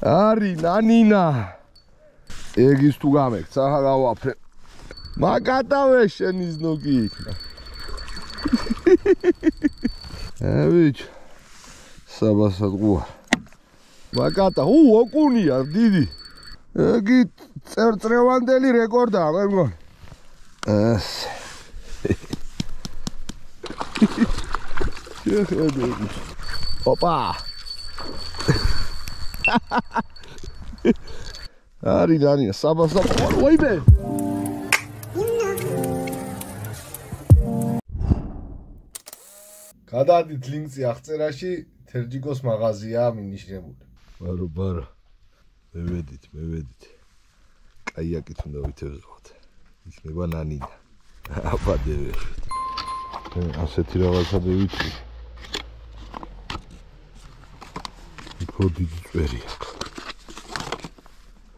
Ari nanina. Egis tu gamek, tsahagawapre. Makatawe shenis nogi. Evich. Sabasatqua. Makata, okunia didi. Egi წერწრევანდელი რეკორდაა, მე მგონი. Opa. Ari Dani, sabasa. Oibe. გადადით ლინკი აღწერაში, თერჯიკოს მაღაზია მინიშნებული. ბარო. მევედით. კაიაკით უნდა ვითევზოთ. იქნება ნანინა. აბადევეშით. ასეთი რაღაცა დავიტყვი. იქო დიდი წვერი აქვს.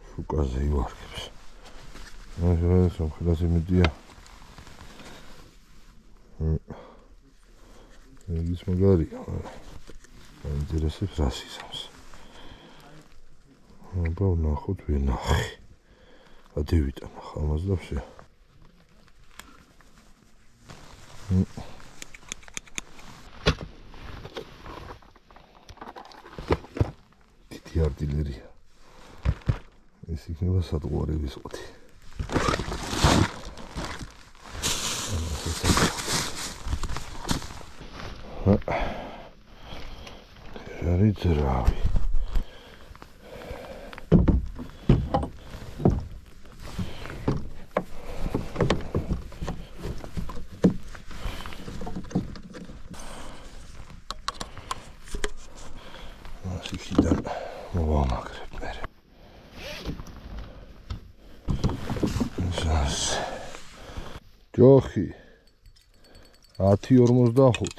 შუკაზე ივარგებს. ეს ხელას იმედია. ის მაგარია. ინტერესებს რას ისამს. აბა ნახოთ ვინახი. ადევიტან ხალხს და ვსე. დიდი არტილერია. ეს იქნება სატყუარების ყუთი. Რავი. ასიქიდან მოვამაგრებ მე. ჯოხი 10.45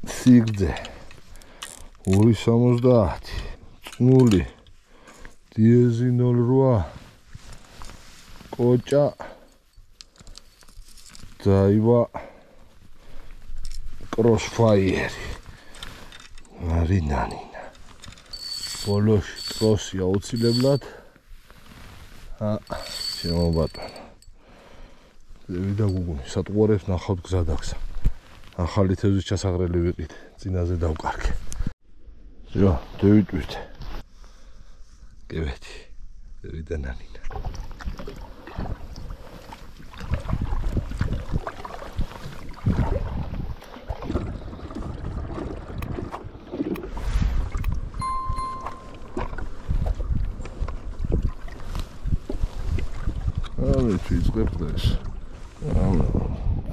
სიგრძე 2.70 წნული დიეზი 0.8 კოჭა დაივა კროსფაიერი არი ნანინა ბოლოში ტროსი აუცილებლად შემობატონა ვიდა გუგუნი სატყუარებს ნახავთ გზად აქვს ახალი თევზის ჩასაღრელი ვიყიდე წინაზე დავკარგე Jo, dövüt. Evet. Dövüden anina. Abi çiz kıptayız.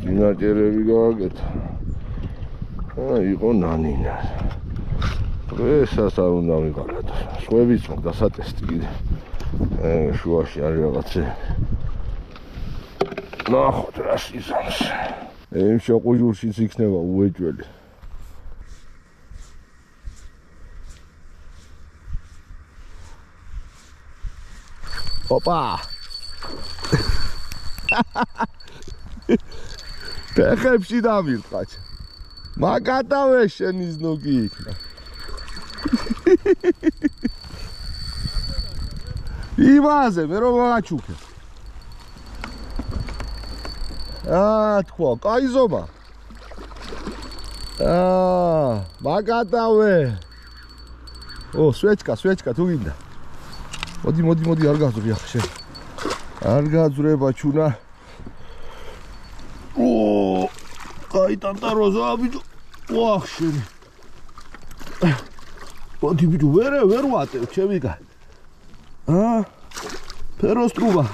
Yine cerevi gağıt. იყო ნანინა. ესაც არ უნდა ვიყარათ. სხვებიც მოგდა სატესტი კიდე. შუაში არის რაღაცე. ნახოთ რას ისამს. იმ შოყუჟურშიც იქნება უეჭველი. Opa! ფეხებში დამირყაჩ. მაგატავე შენის ნოგი იქნა. იმაზე მე რომ ვაჩუქე. თქვა, კაი ზომა. მაგატავე. სვეჩკა თუ გინდა. მოდი არ გაძვრე ახლა შენ. არ გაძვრე ბაჩუნა. Кай тантароза бიჭო. ვახ შენი. მოდი ბიჭო, ვერ ვატევ, ჩემი კა. ფეროსტრუბა.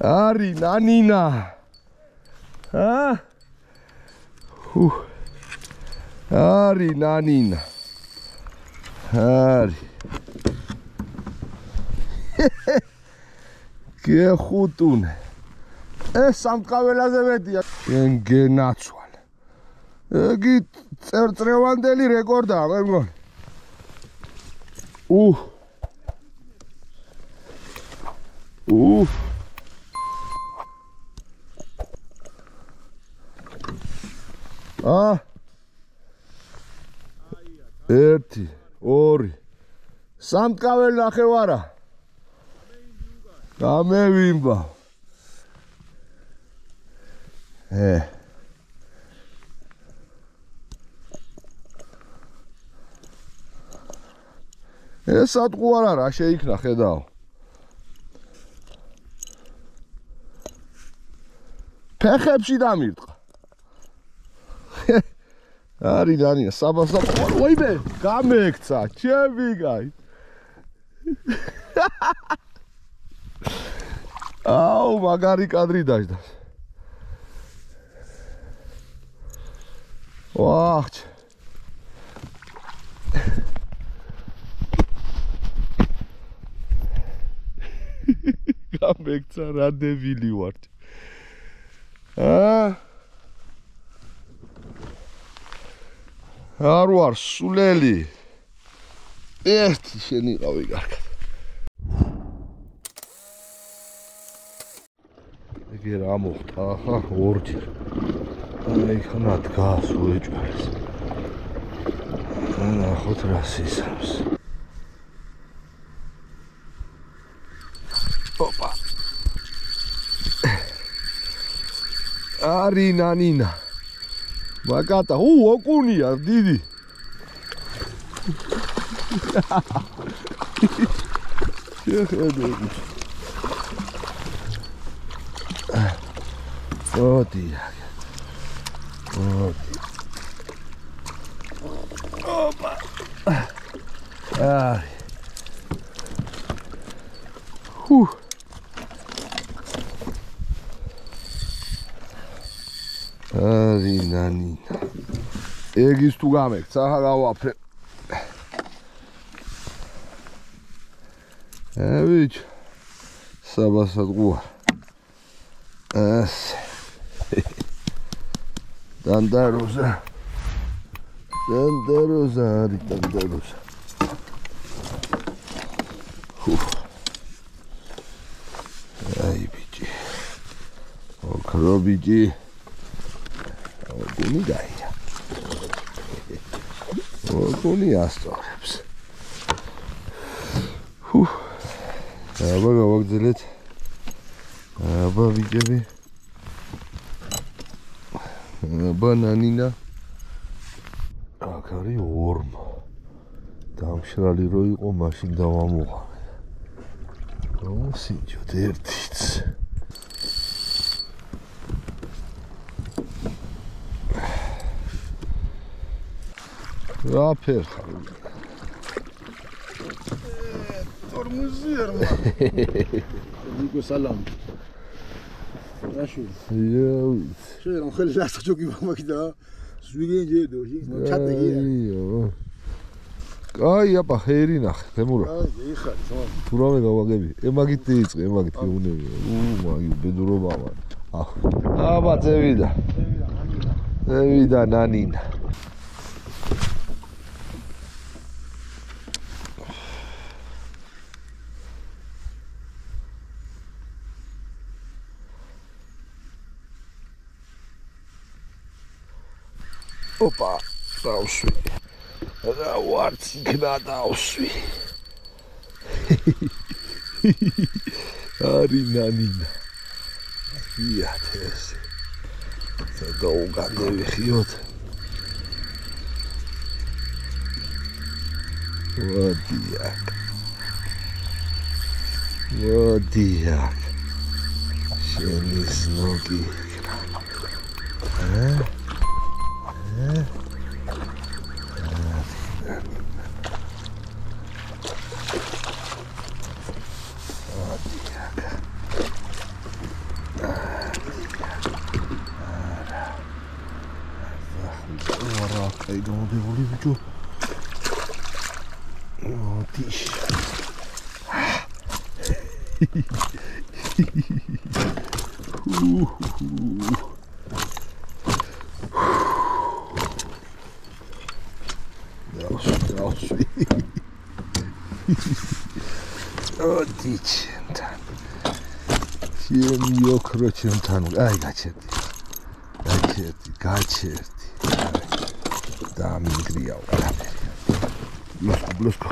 არი ნანინა. არი ნანინა. არი. გეხუტუნე. ეს სამყაველაზე მეტია. შენ გენაცვალ. ეგი წერწრევანდელი რეკორდაა, მე მგონი. ერთი, ორი. სამტკაվել ნახევარა. გამევიმბა. ეს სატყუ არა რა შეიქნა ხედავ. ფეხებში დამირტყა. არი დანია საბასა ვაიმე გამექცა ჩემი გაი. აუ მაგარი კადრი დაждდა. ვაჰ გამექცა რა დებილი ვარ. არ ვარ სულელი. ერთი შენი ყავი კარგად. ეგ რა მოხდა ახლა ორჯერ. აი ხნა დგას უეჭვერს. ნახოთ რა სისამს. ოპა. არი ნანინა. მაგატა, ოკუნია დიდი. შეხედები. ოდია. ოდი. ოპა. აი. არი ნანინა. ეგის თუ გამექცა, ახლა გავაფრე. ვიჩ. საბასატყუა. ეს. დანდაროზა. არი დანდაროზა. აი ბიჭი. ოქრო ბიჭი. გუნი გაია. გუნი ასწორებს. აბა გავაგზელეთ. აბა ვიჭები. აბა ნანინა. აქ არის ორმო. დამშრალი რო იყო, მაშინ დავამოყავე. მოსინჯოთ ერთიც. რა ფერხა. Tormuzier man. Dico salam. Rashid. Yo. Şöyle خلي çok iyi bakmak da. Suyun yedo. Çatı giyiyor. Ay yapma xeyri nax. Temura. Ay xar. Tamam. Turavე გავაგები. ემაგით იწყე, ემაგით უნები. მაგი ბედურობა მან. აბა წევიდა. წევიდა ნანინა. Opa, დაუსვი. რა ვარც იქნა დაუსვი. არი ნანინა. იათეს. დაუგანდევიხიოთ. ვოდიაკ. შენი სნოგი. Ay გამოდებული ბიჭო. ოდიშ. დაუსვი. ოდიშ. ჩემი ოქრო ჩემთან. აი გაჩერდი. გაჩერდი. და მიგრია ყველაფერი. Бlusко.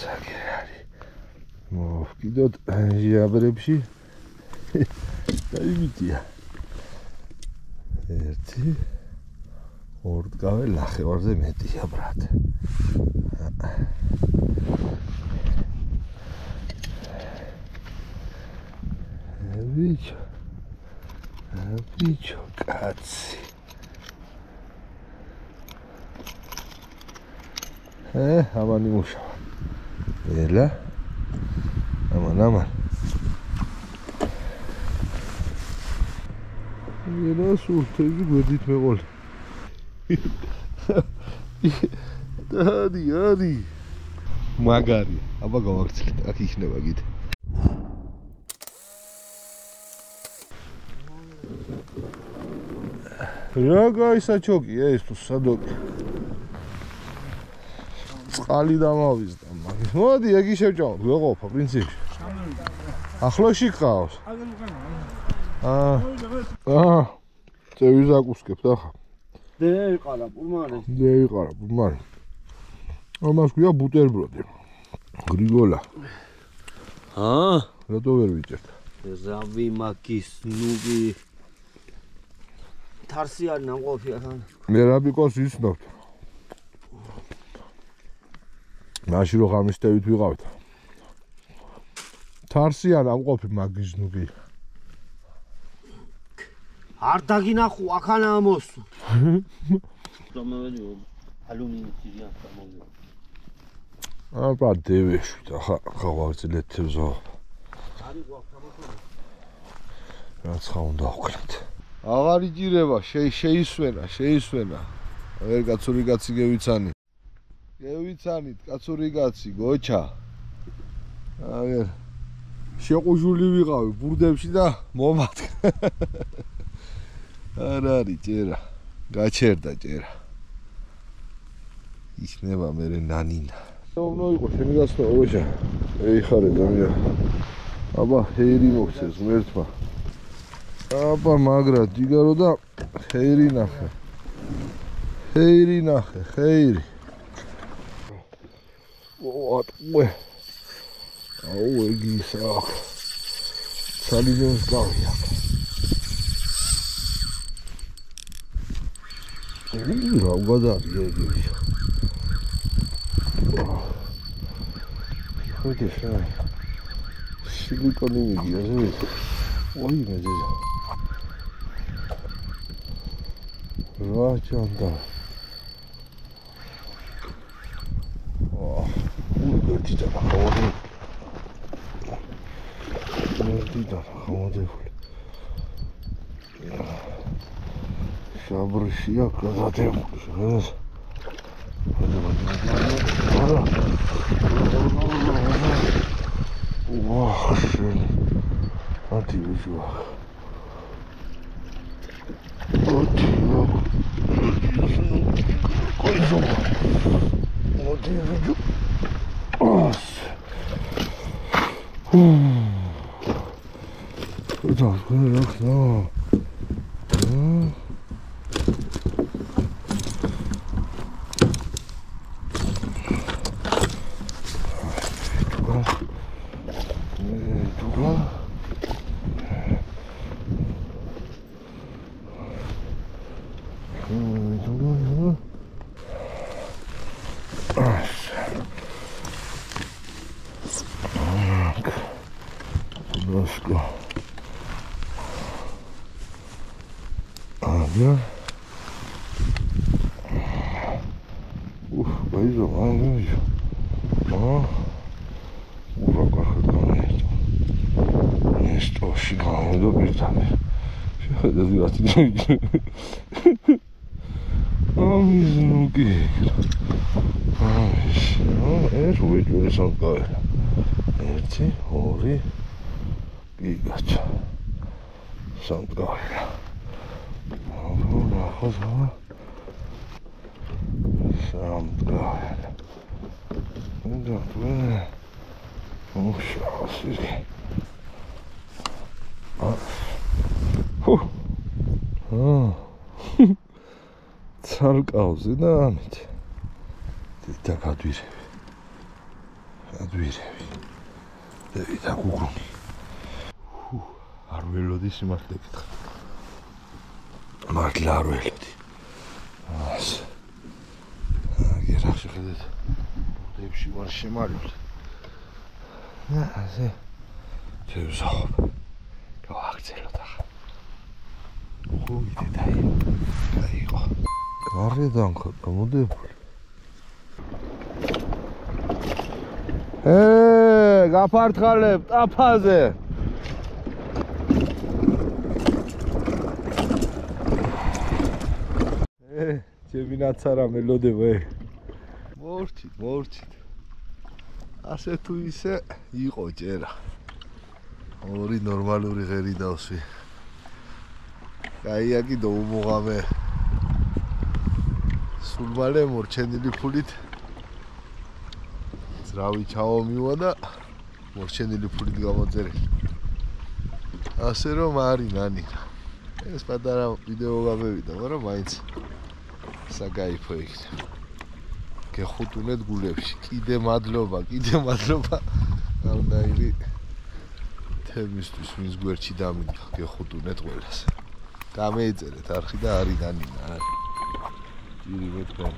Цაგერი. მოვკიდოთ ჟიაბრებში. დაიმიტია. 1 ორდგავე ლახევარზე მეტია, ბრატ. Bicho, cazzi. Aman imusha. Bella. Aman. Yena sultezi gördük mü gol? Hadi. Magari. Aba gavakçılık. Akişine bagid. Raga isaçoki, es tu sadok. Წყალი დამავიზდა მაგის. მოდი, ეგ ისევ ჭამოთ, გვეყოფა პრინციპში. ახლოში ყავს. წევი ზაკუსკებთ ახლა. დეიყარა პურმანი. ამას ქვია ბუტერბროდი. გრიგოლა. რატო ვერ ვიჭერთ? რავი მაგის ნუგი. თარსიანი ნამყოფია თან. მე რაბიკოს ისნობთ. მაშინ რო ღამისტევით ვიყავით. თარსიან ამყოფი მაგის ნუგი. არ დაგინახო ახანა ამოსუ. გამოვედი ალუმინი ცირიან გამოვედი. აბა დევეში და ხა ვაგრძელეთ ზო. არის გვაქვს ამოსული. რაც ხა უნდა ვქნათ. აღარ იჭირება, შეისვენა. ვერ კაცური კაცი გევიცანი. გევიცანით კაცური კაცი, გოჩა. აგერ შეყუჟული ვიყავი ბურდებში და მომატკ. არ არის ჭერა. გაჩერდა ჭერა. იქნება მე ნანინა. უნდა იყო შენი გასვლა ოჯა. ეიხარე დამია. აბა ჰეირი მოხსეს მერთმა. აბა მაგრა დიგარო და ჰეირი ნახე. ჰეირი. What? Oh, egisa. Salivens gavia. Ravgadar yegis. Uite șai. Sigur nimic, vezi? Oi, mergea. Racianda. Dita xamodir. Şabrışıya kazatayım. Şöyle. Vah şöyle. Hadi yüzü bak. Hadi bak. Koydum. Hadi yüzü. Uitați, până loc, nu. Let's go. Yeah. Mas olha, estou chegando perto. Não que. É o São Paulo. Este, ori, gigacha. São Paulo. São Paulo. ცალკავზე და ამით და გადვირები და გუგრუნი არ ველოდი სიმართლე გითხრა მართლა არ ველოდი ასე აგერა შეხედეთ ბურდებში ვარ შემარივლ ასე შევსახობ გავაგზავნოთ ახლა ხუი დაიყო გარედან ხოთა მოდებული გაფართხალებ ტაფაზე ჩემი ნაცარა მელოდება მორჩით ასე თუ ისე იყო ჭერა ორი ნორმალური ღერი დავსვი კაია კიდო უმოღამე სულ მალე მორჩენილი ფულით ძრავი ჩავომივა და მორჩენილი ფულით გამოწერილი ასე რომ არის ნანინა ეს პატარა ვიდეო გამევიდა მაგრამ მაინც საკაიფო იქნება გეხუტუნეთ გულებში კიდე მადლობა რამდენიმე თემისთვის ვინც გვერდში დამიდგა გეხუტუნეთ ყველას გამეიწერეთ არხი და არის ნანინა ჭირი მეთქვა